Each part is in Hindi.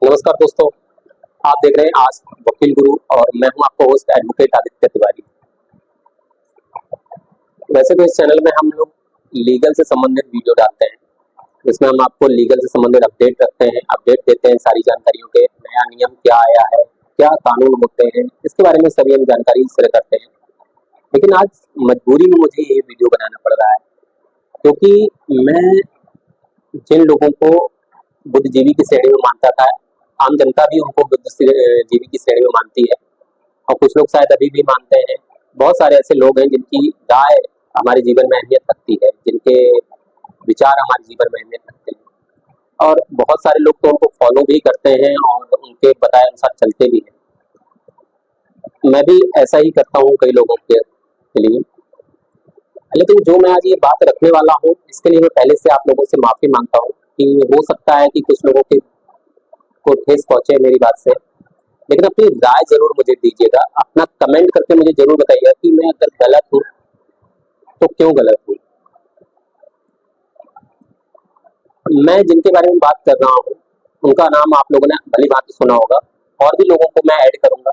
नमस्कार दोस्तों, आप देख रहे हैं आज वकील गुरु और मैं हूं आपका होस्ट एडवोकेट आदित्य तिवारी। वैसे तो इस चैनल में हम लोग लीगल से संबंधित वीडियो डालते हैं, जिसमें हम आपको लीगल से संबंधित अपडेट रखते हैं, अपडेट देते हैं सारी जानकारियों के, नया नियम क्या आया है, क्या कानून होते हैं, इसके बारे में सभी हम जानकारी शेयर करते हैं। लेकिन आज मजबूरी में मुझे ये वीडियो बनाना पड़ रहा है, क्योंकि मैं जिन लोगों को बुद्धिजीवी की श्रेणी में मानता था, आम जनता भी उनको बुद्धिजीवी की श्रेणी में मानती है और कुछ लोग शायद अभी भी मानते हैं। बहुत सारे ऐसे लोग हैं जिनकी राय हमारे जीवन में अहमियत रखती है, जिनके विचार हमारे जीवन में अहमियत रखते हैं और बहुत सारे लोग तो उनको फॉलो भी करते हैं और उनके बताए अनुसार चलते भी हैं। मैं भी ऐसा ही करता हूँ कई लोगों के लिए। लेकिन जो मैं आज ये बात रखने वाला हूँ, इसके लिए मैं पहले से आप लोगों से माफी मांगता हूँ कि हो सकता है कि कुछ लोगों को ठेस पहुंचे मेरी बात से। लेकिन अपनी राय जरूर मुझे दीजिएगा, अपना कमेंट करके मुझे जरूर बताइएगा कि मैं अगर गलत हूँ तो क्यों गलत हूँ। मैं जिनके बारे में बात कर रहा हूँ उनका नाम आप लोगों ने भली भांति सुना होगा, और भी लोगों को मैं ऐड करूंगा।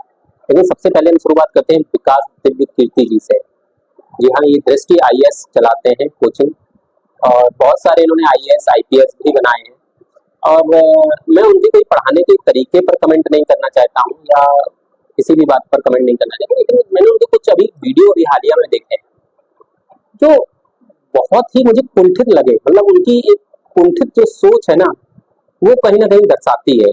लेकिन सबसे पहले हम शुरुआत करते हैं विकास दिव्य कीर्ति जी से। जी हाँ, ये दृष्टि आईएएस चलाते हैं कोचिंग, और बहुत सारे इन्होंने आईएएस आईपीएस भी बनाए हैं। और मैं उनके कोई पढ़ाने के तरीके पर कमेंट नहीं करना चाहता हूँ या किसी भी बात पर कमेंट नहीं करना चाहता, लेकिन मैंने उनके कुछ अभी वीडियो अभी हालिया में देखे जो बहुत ही मुझे कुंठित लगे। मतलब उनकी एक कुंठित जो सोच है ना, वो कहीं ना कहीं दर्शाती है।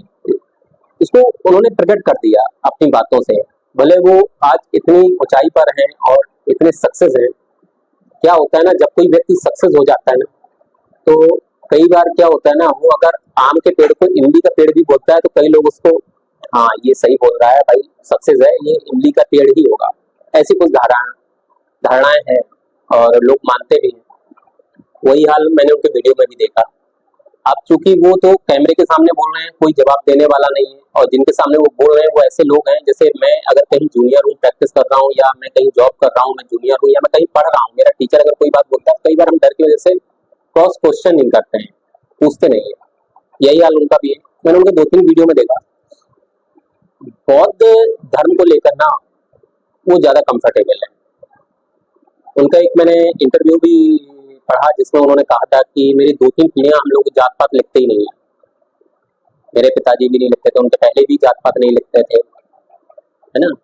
इसको उन्होंने प्रकट कर दिया अपनी बातों से। भले वो आज इतनी ऊंचाई पर हैं और इतने सक्सेस हैं। क्या होता है ना, जब कोई व्यक्ति सक्सेस हो जाता है ना, तो कई बार क्या होता है ना, वो अगर आम के पेड़ को इमली का पेड़ भी बोलता है तो कई लोग उसको, हाँ ये सही बोल रहा है भाई, सक्सेस है, ये इमली का पेड़ ही होगा, ऐसी कुछ धारणाएं हैं और लोग मानते भी हैं। वही हाल मैंने उनके वीडियो में भी देखा। अब चूंकि वो तो कैमरे के सामने बोल रहे हैं, कोई जवाब देने वाला नहीं है, और जिनके सामने वो बोल रहे हैं वो ऐसे लोग हैं जैसे मैं अगर कहीं जूनियर हूँ, प्रैक्टिस कर रहा हूँ, या मैं कहीं जॉब कर रहा हूँ, मैं जूनियर हूँ, या मैं कहीं पढ़ रहा हूँ, मेरा टीचर अगर कोई बात बोलता है तो कई बार हम डर की वजह से क्रॉस क्वेश्चन नहीं करते हैं, पूछते नहीं है। यही हाल उनका भी है। मैंने उनके 2-3 वीडियो में देखा, बौद्ध धर्म को लेकर ना वो ज्यादा कंफर्टेबल है। उनका एक मैंने इंटरव्यू भी पढ़ा जिसमें उन्होंने कहा था कि मेरी 2-3 पीढ़ियां हम लोग जात पात लिखते ही नहीं है। मेरे पिताजी भी नहीं लिखते थे, उनके पहले भी जात पात नहीं लिखते थे, है ना।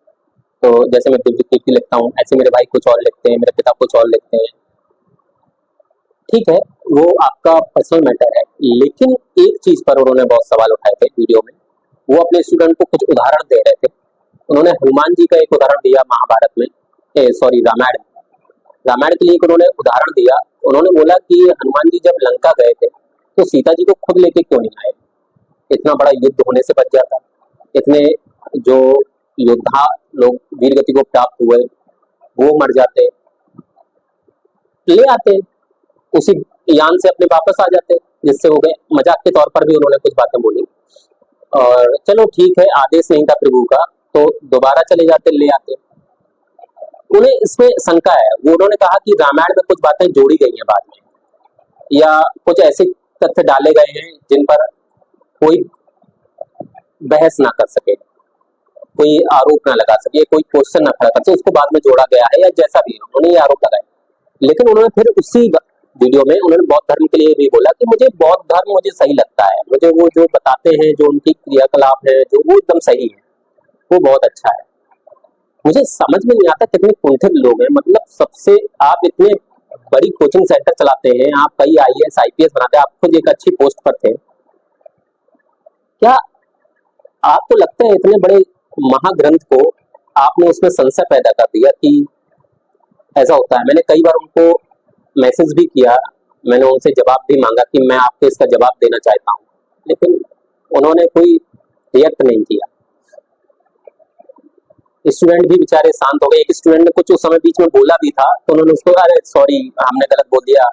तो जैसे मैं दिव्य कीर्ति लिखता हूँ, ऐसे मेरे भाई कुछ और लिखते हैं, मेरे पिता कुछ और लिखते हैं। ठीक है, वो आपका पर्सनल मैटर है। लेकिन एक चीज पर उन्होंने बहुत सवाल उठाए थे वीडियो में। वो अपने स्टूडेंट को कुछ उदाहरण दे रहे थे। उन्होंने हनुमान जी का एक उदाहरण दिया महाभारत में, सॉरी रामायण। रामायण के लिए एक उन्होंने उदाहरण दिया। उन्होंने बोला कि हनुमान जी जब लंका गए थे तो सीता जी को खुद लेके क्यों नहीं आए, इतना बड़ा युद्ध होने से बच जाता। इतने जो योद्धा लोग वीर गति को प्राप्त हुए वो मर जाते, ले आते उसी यान से अपने वापस आ जाते, जिससे हो गए। मजाक के तौर पर भी उन्होंने कुछ बातें बोली, और चलो ठीक है, आदेश नहीं था प्रभु का तो दोबारा चले जाते, ले आते। उन्हें इसमें शंका है। वो उन्होंने कहा कि रामायण में कुछ बातें जोड़ी गई हैं बाद में, या कुछ ऐसे तथ्य डाले गए हैं जिन पर कोई बहस ना कर सके, कोई आरोप ना लगा सके, कोई क्वेश्चन ना खड़ा कर सके, उसको बाद में जोड़ा गया है या जैसा भी है, उन्होंने ये आरोप लगाया। लेकिन उन्होंने फिर उसी वीडियो में उन्होंने बौद्ध धर्म के लिए भी बोला कि मुझे बौद्ध धर्म मुझे सही लगता है, मुझे वो जो बताते हैं, जो उनकी क्रियाकलाप है, जो वो एकदम सही है, वो बहुत अच्छा है। मुझे समझ में नहीं आता कितने कुंठित लोग हैं। मतलब सबसे, आप इतने बड़ी कोचिंग सेंटर चलाते हैं, आप कई आईएएस आईपीएस बनाते हैं, आप खुद एक अच्छी पोस्ट पर थे, क्या आपको लगता है इतने बड़े महाग्रंथ को आपने उसमें संशय पैदा कर दिया कि ऐसा होता है? मैंने कई बार उनको मैसेज भी किया, मैंने उनसे जवाब भी मांगा कि मैं आपको इसका जवाब देना चाहता हूँ, लेकिन उन्होंने कोई रिएक्ट नहीं किया। स्टूडेंट भी बेचारे शांत हो गए। एक स्टूडेंट ने कुछ उस समय बीच में बोला भी था तो उन्होंने उसको, अरे सॉरी हमने गलत बोल दिया,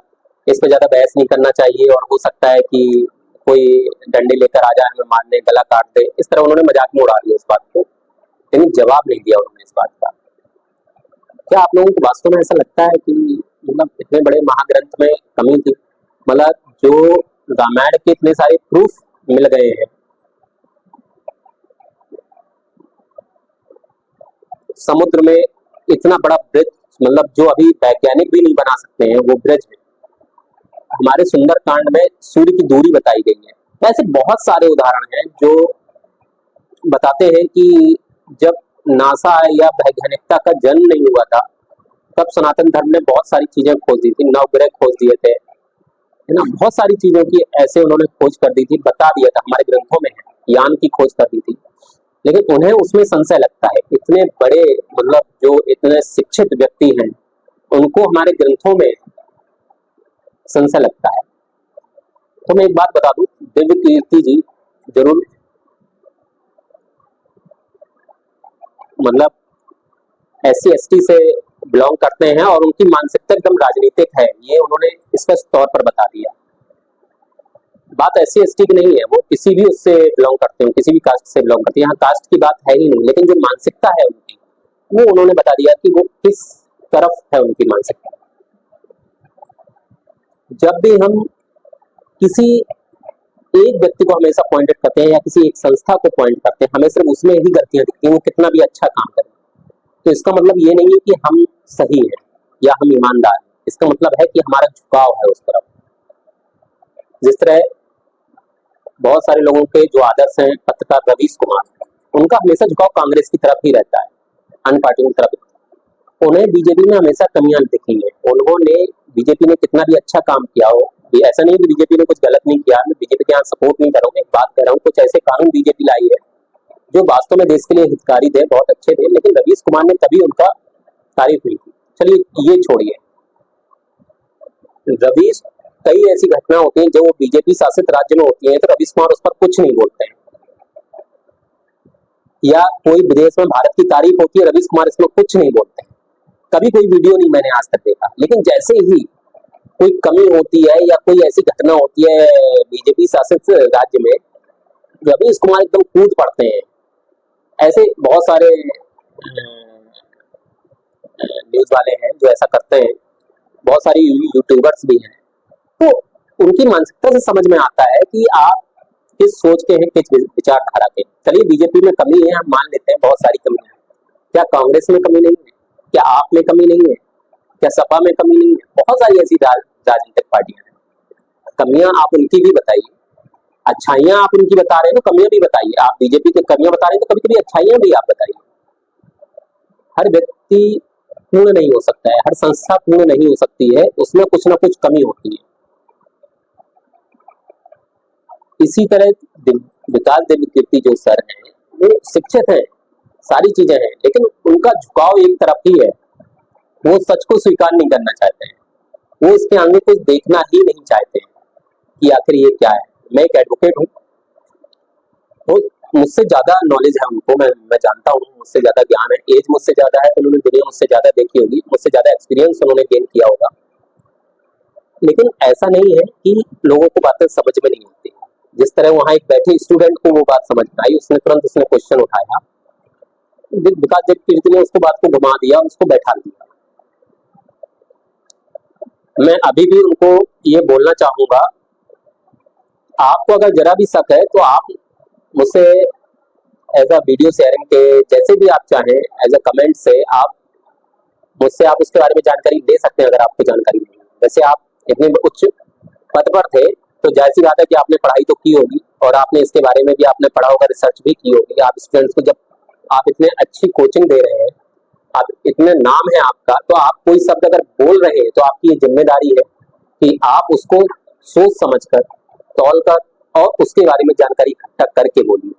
इस पे ज्यादा बहस नहीं करना चाहिए, और हो सकता है कि कोई डंडे लेकर आ जाए हमें मारने, गला काट दे, इस तरह उन्होंने मजाक में उड़ा दिया इस बात को। लेकिन जवाब नहीं दिया उन्होंने इस बात का। क्या आप लोगों को वास्तव में ऐसा लगता है कि मतलब इतने बड़े महाग्रंथ में कमी थी? मतलब जो रामायण के इतने सारे प्रूफ मिल गए हैं, समुद्र में इतना बड़ा ब्रिज, मतलब जो अभी वैज्ञानिक भी नहीं बना सकते हैं वो ब्रिज है। हमारे सुंदरकांड में सूर्य की दूरी बताई गई है। ऐसे बहुत सारे उदाहरण हैं जो बताते हैं कि जब नासा या वैज्ञानिकता का जन्म नहीं हुआ था तब सनातन धर्म ने बहुत सारी चीजें खोज दी थी, नवग्रह खोज दिए थे, है ना, बहुत सारी चीजों की ऐसे उन्होंने खोज कर दी थी, बता दिया था, हमारे ग्रंथों में है, यान की खोज कर दी थी। लेकिन उन्हें उसमें संशय लगता है, इतने बड़े, मतलब जो इतने शिक्षित व्यक्ति हैं उनको हमारे ग्रंथों में संशय लगता है। तो मैं एक बात बता दूं, दिव्य कीर्ति जी जरूर, मतलब SC ST से बिलोंग करते हैं और उनकी मानसिकता एकदम राजनीतिक है, ये उन्होंने स्पष्ट तौर पर बता दिया। बात SC ST की नहीं है, वो किसी भी उससे बिलोंग करते हैं, किसी भी कास्ट से बिलोंग करते हैं, यहाँ कास्ट की बात है ही नहीं, लेकिन जो मानसिकता है उनकी वो उन्होंने बता दिया कि वो किस तरफ है उनकी मानसिकता। जब भी हम किसी एक व्यक्ति को हमेशा पॉइंटेड करते हैं या किसी एक संस्था को पॉइंट करते हैं, हमें सिर्फ उसमें ही गलतियां दिखती हैं, वो कितना भी अच्छा काम करे, तो इसका मतलब ये नहीं है कि हम सही हैं या हम ईमानदार हैं, इसका मतलब है कि हमारा झुकाव है उस तरफ। जिस तरह बहुत सारे लोगों के जो आदर्श हैं, पत्रकार रवीश कुमार, उनका हमेशा झुकाव कांग्रेस की तरफ ही रहता है, अन्य पार्टियों की तरफ। उन्हें बीजेपी में हमेशा कमियां दिखी हैं, उन्होंने बीजेपी ने कितना भी अच्छा काम किया हो, ये ऐसा नहीं कि बीजेपी ने कुछ गलत नहीं किया, मैं बीजेपी के यहाँ सपोर्ट नहीं कर रहा हूँ, एक बात कह रहा हूँ, कुछ ऐसे कानून बीजेपी लाई है जो वास्तव में देश के लिए हितकारी थे, बहुत अच्छे थे, लेकिन रवीश कुमार ने कभी उनका तारीफ नहीं की। चलिए ये छोड़िए, रवीश, कई ऐसी घटना होती हैं जो बीजेपी शासित राज्य में होती है तो रवीश कुमार उस पर कुछ नहीं बोलते हैं, या कोई विदेश में भारत की तारीफ होती है, रवीश कुमार इसमें कुछ नहीं बोलते हैं, कभी कोई वीडियो नहीं मैंने आज तक देखा। लेकिन जैसे ही कोई कमी होती है या कोई ऐसी घटना होती है बीजेपी शासित राज्य में, रवीश कुमार एकदम कूद पड़ते हैं। ऐसे बहुत सारे न्यूज वाले हैं जो ऐसा करते हैं, बहुत सारी यूट्यूबर्स भी हैं, तो उनकी मानसिकता से समझ में आता है कि आप किस सोच के हैं, किस विचारधारा के। चलिए बीजेपी में कमी है, हम मान लेते हैं, बहुत सारी कमी है, क्या कांग्रेस में कमी नहीं है, क्या आप में कमी नहीं है, क्या सपा में कमी नहीं है, बहुत सारी ऐसी राजनीतिक पार्टियां हैं, कमियां आप उनकी भी बताइए, अच्छाइयां आप उनकी बता रहे हैं तो कमियां भी बताइए, आप बीजेपी की कमियां बता रहे हैं तो कभी कभी अच्छाइयां भी आप बताइए। हर व्यक्ति पूर्ण नहीं हो सकता है, हर संस्था पूर्ण नहीं हो सकती है, उसमें कुछ ना कुछ कमी होती है। इसी तरह विकास दिव्य कीर्ति जो सर हैं, वो शिक्षित हैं, सारी चीजें हैं, लेकिन उनका झुकाव एक तरफ ही है, वो सच को स्वीकार नहीं करना चाहते हैं, वो इसके आगे कुछ देखना ही नहीं चाहते हैं कि आखिर ये क्या है। मैं एक एडवोकेट हूँ, तो मुझसे ज्यादा नॉलेज है उनको, मैं जानता हूँ, मुझसे ज्यादा ज्ञान है, एज मुझसे ज्यादा है तो उन्होंने दुनिया मुझसे ज्यादा देखी होगी, मुझसे ज्यादा एक्सपीरियंस उन्होंने गेन किया होगा, लेकिन ऐसा नहीं है कि लोगों को बातें समझ में नहीं आती। जिस तरह वहां एक बैठे स्टूडेंट को वो बात समझ में आई, उसने तुरंत उसने क्वेश्चन उठाया, विकास दिव्य कीर्ति ने उसको बात को घुमा दिया, उसको बैठा दिया। मैं अभी भी उनको ये बोलना चाहूंगा, आपको अगर जरा भी शक है तो आप मुझसे एज अ वीडियो शेयरिंग के, जैसे भी आप चाहें, एज अ कमेंट से आप मुझसे आप उसके बारे में जानकारी ले सकते हैं अगर आपको जानकारी नहीं है। वैसे आप इतने उच्च पद पर थे तो जाहिर सी बात है कि आपने पढ़ाई तो की होगी और आपने इसके बारे में भी आपने पढ़ा होगा, रिसर्च भी की होगी। आप स्टूडेंट्स को जब आप इतने अच्छी कोचिंग दे रहे हैं, आप इतने नाम है आपका, तो आप कोई शब्द अगर बोल रहे हैं तो आपकी ये जिम्मेदारी है कि आप उसको सोच समझकर, तौल कर और उसके बारे में जानकारी इकट्ठा करके बोलिए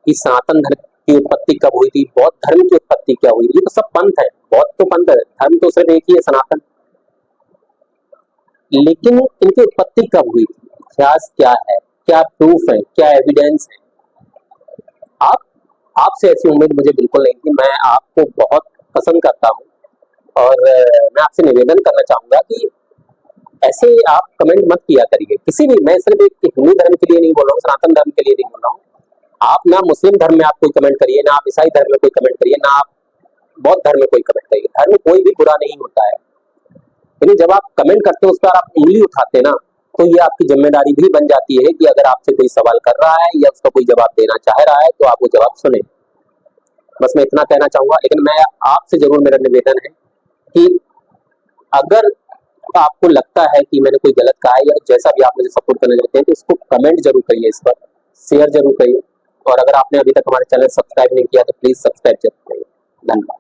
कि सनातन धर्म की उत्पत्ति कब हुई थी, बौद्ध धर्म की उत्पत्ति क्या हुई। ये तो सब पंथ है, बौद्ध तो पंथ है, धर्म तो सिर्फ एक ही है, सनातन। लेकिन इनकी उत्पत्ति कब हुई थी, इतिहास क्या है, क्या प्रूफ है, क्या एविडेंस है। आप आपसे ऐसी उम्मीद मुझे बिल्कुल नहीं थी। मैं आपको बहुत पसंद करता हूँ और मैं आपसे निवेदन करना चाहूंगा कि ऐसे आप कमेंट मत किया करिए किसी भी, मैं सिर्फ एक हिंदू धर्म के लिए नहीं बोल रहा हूँ, सनातन धर्म के लिए नहीं बोल रहा हूँ। आप ना मुस्लिम धर्म में आप कोई कमेंट करिए, ना आप ईसाई धर्म में कोई कमेंट करिए, ना आप बौद्ध धर्म में कोई कमेंट करिए। धर्म कोई भी बुरा नहीं होता है, लेकिन जब आप कमेंट करते हो उस पर आप उंगली उठाते हैं ना, तो ये आपकी जिम्मेदारी भी बन जाती है कि अगर आपसे कोई सवाल कर रहा है या उसका कोई जवाब देना चाह रहा है तो आप वो जवाब सुने। बस मैं इतना कहना चाहूंगा। लेकिन मैं आपसे जरूर, मेरा निवेदन है कि अगर आपको लगता है कि मैंने कोई गलत कहा है या जैसा भी आप मुझे सपोर्ट करना चाहते हैं, तो इसको कमेंट जरूर करिए, इस पर शेयर जरूर करिए। और अगर आपने अभी तक हमारे चैनल सब्सक्राइब नहीं किया तो प्लीज सब्सक्राइब जरूर करिए। धन्यवाद।